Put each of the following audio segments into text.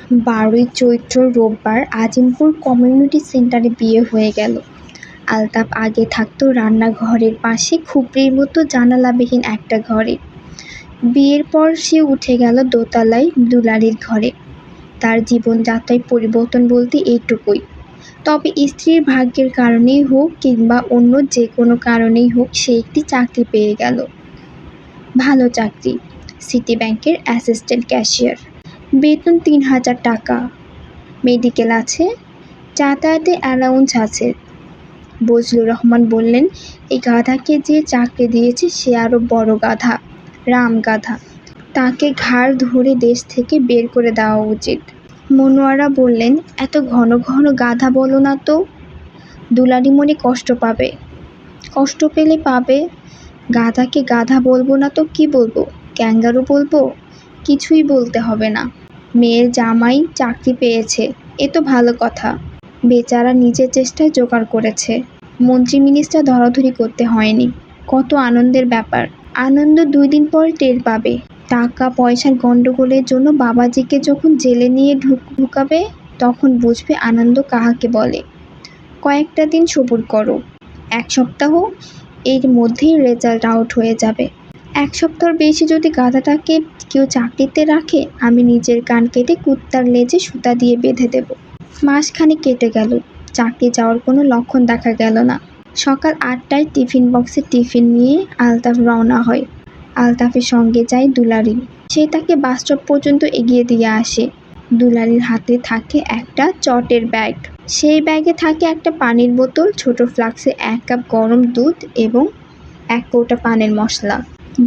12ই চৈত্র রোববার আজিমপুর কমিউনিটি সেন্টারে বিয়ে হয়ে গেল। আলতাফ আগে থাকতো রান্নাঘরের পাশে খুপড়ির মতো জানালাবিহীন একটা ঘরে। বিয়ের পর সে উঠে গেল দোতলায় দুলারির ঘরে। তার জীবনযাত্রায় পরিবর্তন বলতে এইটুকুই। তবে স্ত্রীর ভাগ্যের কারণেই হোক কিংবা অন্য যে কোনো কারণেই হোক, সে একটি চাকরি পেয়ে গেল। ভালো চাকরি, সিটি ব্যাংকের অ্যাসিস্ট্যান্ট ক্যাশিয়ার। বেতন ৩,০০০ টাকা। মেডিকেল আছে, যাতায়াতে অ্যালাউন্স আছে। বজলুর রহমান বললেন, এই গাধাকে যে চাকরি দিয়েছে সে আরও বড় গাধা, রামগাধা। তাকে ঘাড় ধরে দেশ থেকে বের করে দেওয়া উচিত। মনোয়ারা বললেন, এত ঘন ঘন গাধা বলো না তো। দুলারি মনে কষ্ট পাবে। কষ্ট পেলে পাবে। গাধাকে গাধা বলবো না তো কি বলবো? ক্যাঙ্গারু বলবো? কিছুই বলতে হবে না। মেয়ের জামাই চাকরি পেয়েছে, এ তো ভালো কথা। বেচারা নিজের চেষ্টায় জোগাড় করেছে। মন্ত্রী মিনিস্টার ধরাধরি করতে হয়নি। কত আনন্দের ব্যাপার। আনন্দ 2 দিন পর টের পাবে। টাকা পয়সার গন্ডগোলের জন্য বাবাজিকে যখন জেলে নিয়ে ঢুকাবে, তখন বুঝবে আনন্দ কাহাকে বলে। কয়েকটা দিন সবুর করো। 1 সপ্তাহ, এর মধ্যেই রেজাল্ট আউট হয়ে যাবে। 1 সপ্তাহর বেশি যদি গাধাটাকে কেউ চাকরিতে রাখে, আমি নিজের কান কেটে কুত্তার লেজে সুতা দিয়ে বেঁধে দেব। মাসখানেক কেটে গেল, চাকরি যাওয়ার কোনো লক্ষণ দেখা গেল না। সকাল 8টায় টিফিন বক্সে টিফিন নিয়ে আলতাফ রওনা হয়। আলতাফের সঙ্গে যায় দুলারি। সে তাকে বাসস্টপ পর্যন্ত এগিয়ে দিয়ে আসে। দুলারির হাতে থাকে একটা চটের ব্যাগ। সেই ব্যাগে থাকে একটা পানির বোতল, ছোট ফ্লাক্সে 1 কাপ গরম দুধ এবং 1 কৌটা পানের মশলা।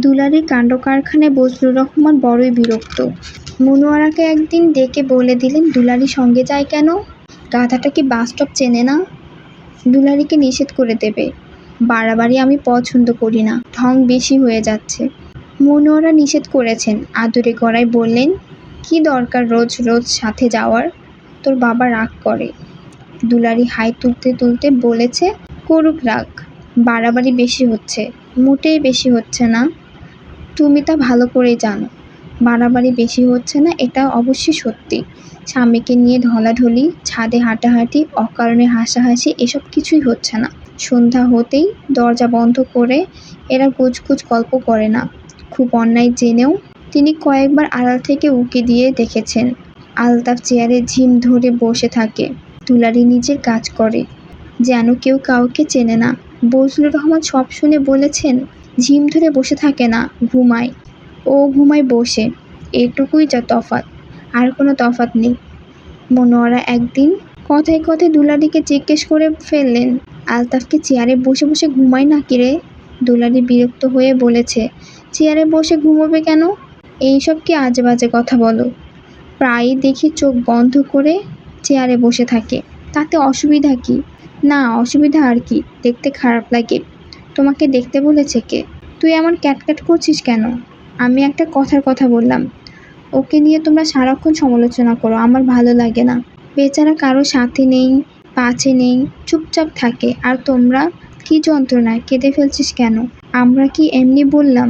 দুলারির কাণ্ডকারখানায় বজলুর রহমান বড়ই বিরক্ত। মনোয়ারাকে একদিন ডেকে বলে দিলেন, দুলারি সঙ্গে যায় কেন? গাধাটা কি বাসস্টপ চেনে না? দুলারিকে নিষেধ করে দেবে। বাড়াবাড়ি আমি পছন্দ করি না, ঢং বেশি হয়ে যাচ্ছে। মনোয়ারা নিষেধ করেছেন। আদুরে গলায় বললেন, কি দরকার রোজ রোজ সাথে যাওয়ার? তোর বাবা রাগ করে। দুলারি হাই তুলতে তুলতে বলেছে, করুক রাগ, বাড়াবাড়ি বেশি হচ্ছে। মোটেই বেশি হচ্ছে না। তুমি তা ভালো করেই জানো। বাড়াবাড়ি বেশি হচ্ছে না, এটা অবশ্যই সত্যি। স্বামীকে নিয়ে ঢলাঢলি, ছাদে হাঁটাহাঁটি, অকারণে হাসাহাসি, এসব কিছুই হচ্ছে না। সন্ধ্যা হতেই দরজা বন্ধ করে এরা গুজগুজ গল্প করে না। খুব অন্যায় জেনেও তিনি কয়েকবার আড়াল থেকে উঁকি দিয়ে দেখেছেন। আলতাফ চেয়ারে ঝিম ধরে বসে থাকে। দুলারি নিজের কাজ করে, যেন কেউ কাউকে চেনে না। বজলুর রহমান সব শুনে বলেছেন, ঝিম ধরে বসে থাকে না, ঘুমায়। ও ঘুমায় বসে, এটুকুই যা তফাৎ, আর কোনো তফাৎ নেই। মনোয়ারা একদিন কথায় কথায় দুলারিকে জিজ্ঞেস করে ফেললেন, আলতাফকে চেয়ারে বসে বসে ঘুমায় নাকি রে? দুলারি বিরক্ত হয়ে বলেছে, চেয়ারে বসে ঘুমোবে কেন? এইসব কি আজেবাজে কথা বলো? প্রায়ই দেখি চোখ বন্ধ করে চেয়ারে বসে থাকে। তাতে অসুবিধা কি? না, অসুবিধা আর কি, দেখতে খারাপ লাগে। তোমাকে দেখতে বলেছে কে? তুই এমন ক্যাটক্যাট করছিস কেন? আমি একটা কথার কথা বললাম। ওকে নিয়ে তোমরা সারাক্ষণ সমালোচনা করো, আমার ভালো লাগে না। বেচারা কারো সাথে নেই, পাছে নেই, চুপচাপ থাকে। আর তোমরা কি যন্ত্রণায় কেঁদে ফেলছিস কেন? আমরা কি এমনি বললাম?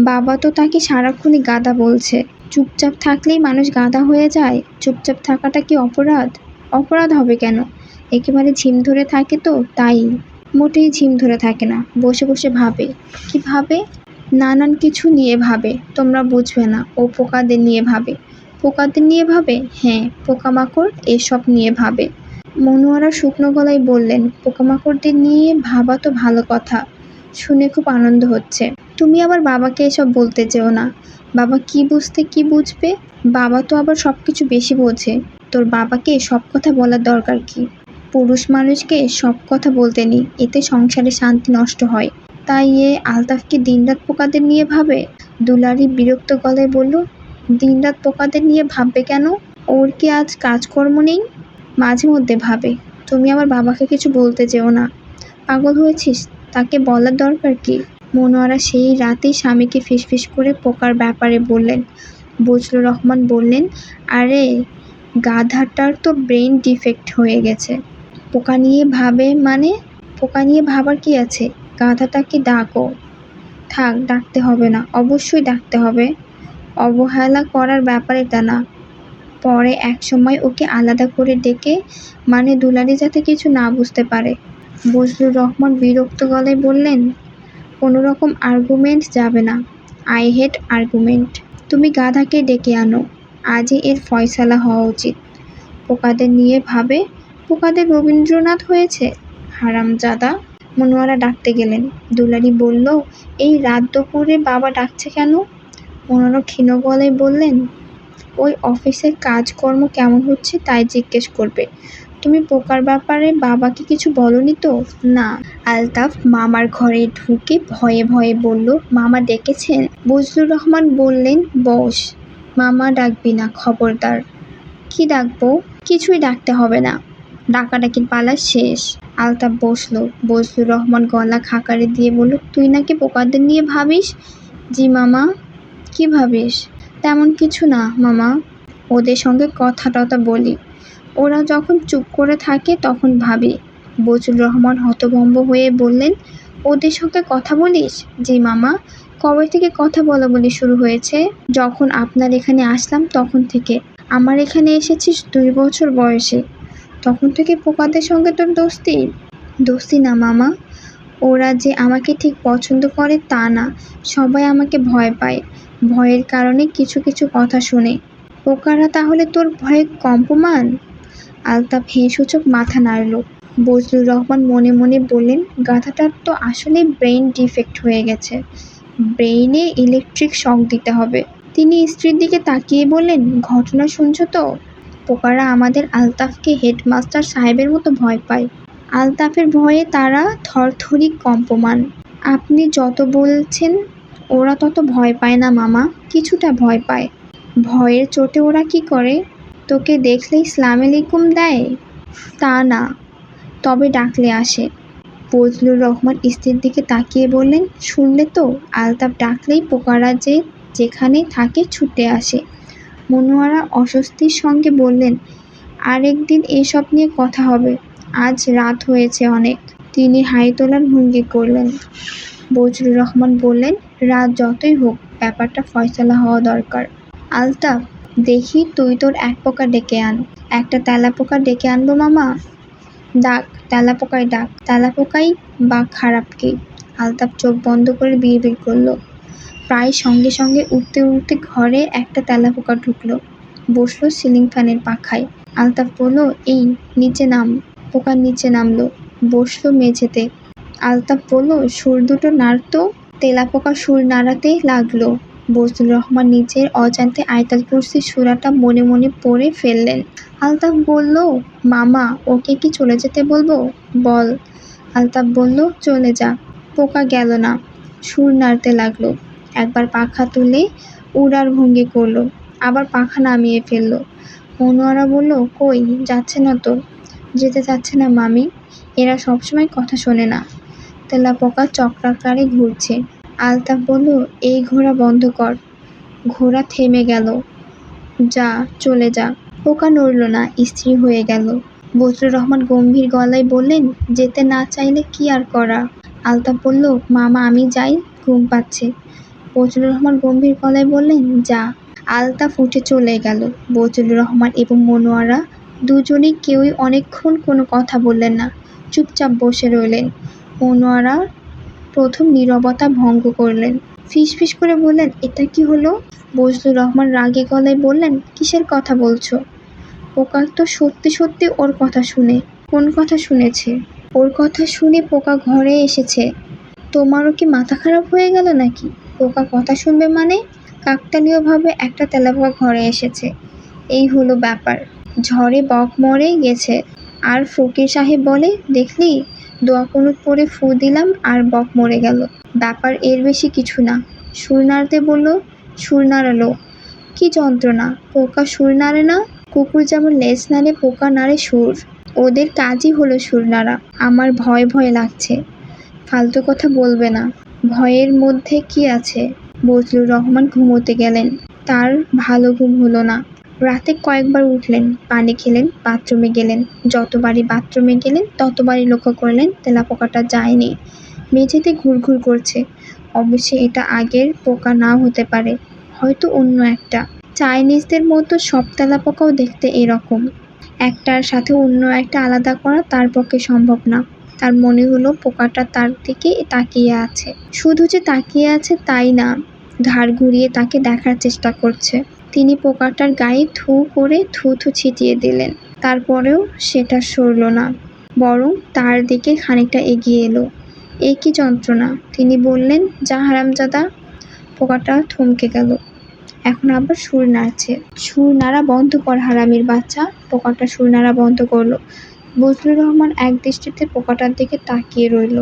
বাবা তো তাকে সারাক্ষণই গাধা বলছে। চুপচাপ থাকলেই মানুষ গাধা হয়ে যায়? চুপচাপ থাকাটা কি অপরাধ? অপরাধ হবে কেন? একেবারে ঝিম ধরে থাকে তো তাই। মোটেই ঝিম ধরে থাকে না, বসে বসে ভাবে। কি ভাবে? নানান কিছু নিয়ে ভাবে, তোমরা বুঝবে না। ও পোকাদের নিয়ে ভাবে। পোকাদের নিয়ে ভাবে? হ্যাঁ, পোকামাকড় এসব নিয়ে ভাবে। মনোয়ারা শুকনো গলায় বললেন, পোকামাকড়দের নিয়ে ভাবা তো ভালো কথা, শুনে খুব আনন্দ হচ্ছে। তুমি আবার বাবাকে এসব বলতে চেও না। বাবা কি বুঝতে কি বুঝবে? বাবা তো আবার সব কিছু বেশি বোঝে। তোর বাবাকে সব কথা বলার দরকার কি? পুরুষ মানুষকে সব কথা বলতে নেই, এতে সংসারে শান্তি নষ্ট হয়। তাই আলতাফকে দিনরাত পোকাদের নিয়ে ভাবে? দুলারি বিরক্ত গলায় বলল, দিনরাত পোকাদের নিয়ে ভাববে কেন? ওর কি আজ কাজকর্ম নেই? মাঝে মধ্যে ভাবে। তুমি আমার বাবাকে কিছু বলতে চেও না। পাগল হয়েছিস? তাকে বলার দরকার কি? মনোয়ারা সেই রাতেই স্বামীকে ফিসফিস করে পোকার ব্যাপারে বললেন। বজলুর রহমান বললেন, আরে গাধাটার তো ব্রেন ডিফেক্ট হয়ে গেছে। পোকা নিয়ে ভাবে মানে? পোকা নিয়ে ভাবার কি আছে? গাধাটাকে ডাকো। থাক, ডাকতে হবে না। অবশ্যই ডাকতে হবে। অবহেলা করার ব্যাপার এটা না। পরে একসময় ওকে আলাদা করে ডেকে মানে দুলারি যাতে কিছু না বুঝতে পারে। বজলুর রহমান বিরক্ত গলায় বললেন, কোনো রকম আর্গুমেন্ট যাবে না। I hate argument. তুমি গাধাকে ডেকে আনো, আজই এর ফয়সালা হওয়া উচিত। পোকাদের নিয়ে ভাবে পোকাদের রবীন্দ্রনাথ হয়েছে, হারামজাদা। মনোয়ারা ডাকতে গেলেন। দুলারি বলল, এই রাত দুপুরে বাবা ডাকছে কেন? মনোয়ারা ক্ষীণ গলায় বললেন, ওই অফিসের কাজকর্ম কেমন হচ্ছে তাই জিজ্ঞেস করবে। তুমি পোকার ব্যাপারে বাবাকে কিছু বলনি তো? না। আলতাফ মামার ঘরে ঢুকে ভয়ে ভয়ে বলল, মামা ডেকেছেন? বজলুর রহমান বললেন, বস। মামা ডাকবি না, খবরদার। কি ডাকবো? কিছুই ডাকতে হবে না, ডাকাডাকির পালা শেষ। আলতাফ বসলো। বজলুর রহমান গলা খাকারে দিয়ে বলল, তুই নাকি পোকাদের নিয়ে ভাবিস? জি মামা। কি ভাবিস? তেমন কিছু না মামা, ওদের সঙ্গে কথা টথা বলি, ওরা যখন চুপ করে থাকে তখন ভাবি। বজলুর রহমান হতভম্ব হয়ে বললেন, ওদের সঙ্গে কথা বলিস? জি মামা। কবে থেকে কথা বলা বলি শুরু হয়েছে? যখন আপনার এখানে আসলাম তখন থেকে। আমার এখানে এসেছিস 2 বছর বয়সে, তখন থেকে পোকাদের সঙ্গে তোর দোস্তি? দোস্তি না মামা, ওরা যে আমাকে ঠিক পছন্দ করে তা না, সবাই আমাকে ভয় পায়। ভয়ের কারণে কিছু কিছু কথা শুনে। পোকারা তাহলে তোর ভয়ে কম্পমান? আলতাফ হেঁসূচক মাথা নাড়ল। বজলুর রহমান মনে মনে বললেন, গাধাটার তো আসলে ব্রেইন ডিফেক্ট হয়ে গেছে, ব্রেইনে ইলেকট্রিক শক দিতে হবে। তিনি স্ত্রীর দিকে তাকিয়ে বললেন, ঘটনা শুনছ তো? পোকারা আমাদের আলতাফকে হেডমাস্টার সাহেবের মতো ভয় পায়। আলতাফের ভয়ে তারা থরথরি কম্পমান। আপনি যত বলছেন ওরা তত ভয় পায় না মামা, কিছুটা ভয় পায়। ভয়ের চোটে ওরা কি করে? তোকে দেখলেই সালাম আলাইকুম দেয়? তা না, তবে ডাকলে আসে। বজলুর রহমান স্ত্রীর দিকে তাকিয়ে বললেন, শুনলে তো, আলতাফ ডাকলেই পোকারা যে যেখানে থাকে ছুটে আসে। মনোয়ারা অস্বস্তির সঙ্গে বললেন, আরেকদিন এসব নিয়ে কথা হবে, আজ রাত হয়েছে অনেক। তিনি হাই তোলার ভঙ্গি করলেন। বজলুর রহমান বললেন, রাত যতই হোক ব্যাপারটা ফয়সালা হওয়া দরকার। আলতাফ, দেখি তুই তোর এক পোকা ডেকে আন। একটা তেলাপোকা ডেকে আনবো মামা? ডাক, তেলাপোকাই ডাক। তেলাপোকাই বা খারাপ কি? আলতাফ চোখ বন্ধ করে বিড়বিড় করল। প্রায় সঙ্গে সঙ্গে উঠতে উঠতে ঘরে একটা তেলাপোকা ঢুকলো, বসলো সিলিং ফ্যানের পাখায়। আলতাফ বলল, এই নিচে নাম। পোকা নিচে নামলো, বসলো মেঝেতে। আলতাফ বলল, সুর দুটো নাড় তো। তেলাপোকা সুর নাড়াতে লাগলো। বজলুর রহমান নিজের অজান্তে আয়তাল কুরসির সূরাটা মনে মনে পড়ে ফেললেন। আলতাফ বলল, মামা ওকে কি চলে যেতে বলবো? বল। আলতাফ বলল, চলে যা। পোকা গেল না, সুর নাড়তে লাগলো। একবার পাখা তুলে উড়ার ভঙ্গি করলো, আবার পাখা নামিয়ে ফেললো। মনোয়ারা বলল, কই যাচ্ছে না তো? যেতে চাচ্ছে না মামি, এরা সবসময় কথা শোনে না। তেলাপোকা চক্রাকারে ঘুরছে। আলতাফ বলল, এই ঘোরা বন্ধ কর। ঘোড়া থেমে গেল। যা, চলে যা। পোকা নড়ল না, স্থির হয়ে গেল। বজলুর রহমান গম্ভীর গলায় বললেন, যেতে না চাইলে কি আর করা? আলতাফ বলল, মামা আমি যাই, ঘুম পাচ্ছে। বজলুর রহমান গম্ভীর গলায় বললেন, যা। আলতাফ উঠে চলে গেল। বজলুর রহমান এবং মনোয়ারা দুজনেই কেউই অনেকক্ষণ কোনো কথা বললেন না, চুপচাপ বসে রইলেন। মনোয়ারা প্রথম নীরবতা ভঙ্গ করলেন। ফিসফিস করে বললেন, এটা কি হলো? বজলুর রহমান রাগী গলায় বললেন, কিসের কথা বলছো? পোকা তো সত্যি সত্যি ওর কথা শুনে। কোন কথা শুনেছে? ওর কথা শুনে পোকা ঘরে এসেছে। তোমারও কি মাথা খারাপ হয়ে গেল নাকি? পোকা কথা শুনবে মানে? কাকতালীয়ভাবে একটা তেলাপোকা ঘরে এসেছে, এই হলো ব্যাপার। ঝড়ে বক মরে গেছে, আর ফকির সাহেব বলে, দেখলি, দোয়া কুনুত পড়ে ফু দিলাম আর বক মরে গেল। ব্যাপার এর বেশি কিছু না। সুর নাড়তে বলল, সুর নাড়ালো। কি যন্ত্রণা! পোকা সুর নাড়ে না? কুকুর যেমন লেজ নাড়ে, পোকা নাড়ে সুর। ওদের কাজই হলো সুর নাড়া। আমার ভয় ভয় লাগছে। ফালতু কথা বলবে না। ভয়ের মধ্যে কি আছে? বজলুর রহমান ঘুমোতে গেলেন। তার ভালো ঘুম হলো না। রাতে কয়েকবার উঠলেন, পানি খেলেন, বাথরুমে গেলেন। যতবারই বাথরুমে গেলেন ততবারই লক্ষ্য করলেন তেলাপোকাটা যায়নি, মেঝেতে ঘুরঘুর করছে। অবশ্যই এটা আগের পোকা নাও হতে পারে, হয়তো অন্য একটা। চাইনিজদের মতো সব তেলাপোকাও দেখতে এরকম। একটার সাথে অন্য একটা আলাদা করা তার পক্ষে সম্ভব না। তার মনে হলো পোকাটা তার দিকে তাকিয়ে আছে। শুধু যে তাকিয়ে আছে তাই না, ঘাড় ঘুরিয়ে তাকে দেখার চেষ্টা করছে। তিনি পোকাটার গায়ে থু করে থু ছিটিয়ে দিলেন। তারপরেও সেটা সরল না, বরং তার দিকে খানিকটা এগিয়ে এলো। এ কি যন্ত্রণা! তিনি বললেন, যা হারামজাদা। পোকাটা থমকে গেল। এখন আবার সুর নাড়ছে। সুর নাড়া বন্ধ কর হারামির বাচ্চা। পোকাটা সুর নাড়া বন্ধ করলো। বজলুর রহমান একদৃষ্টিতে পোকাটার দিকে তাকিয়ে রইল।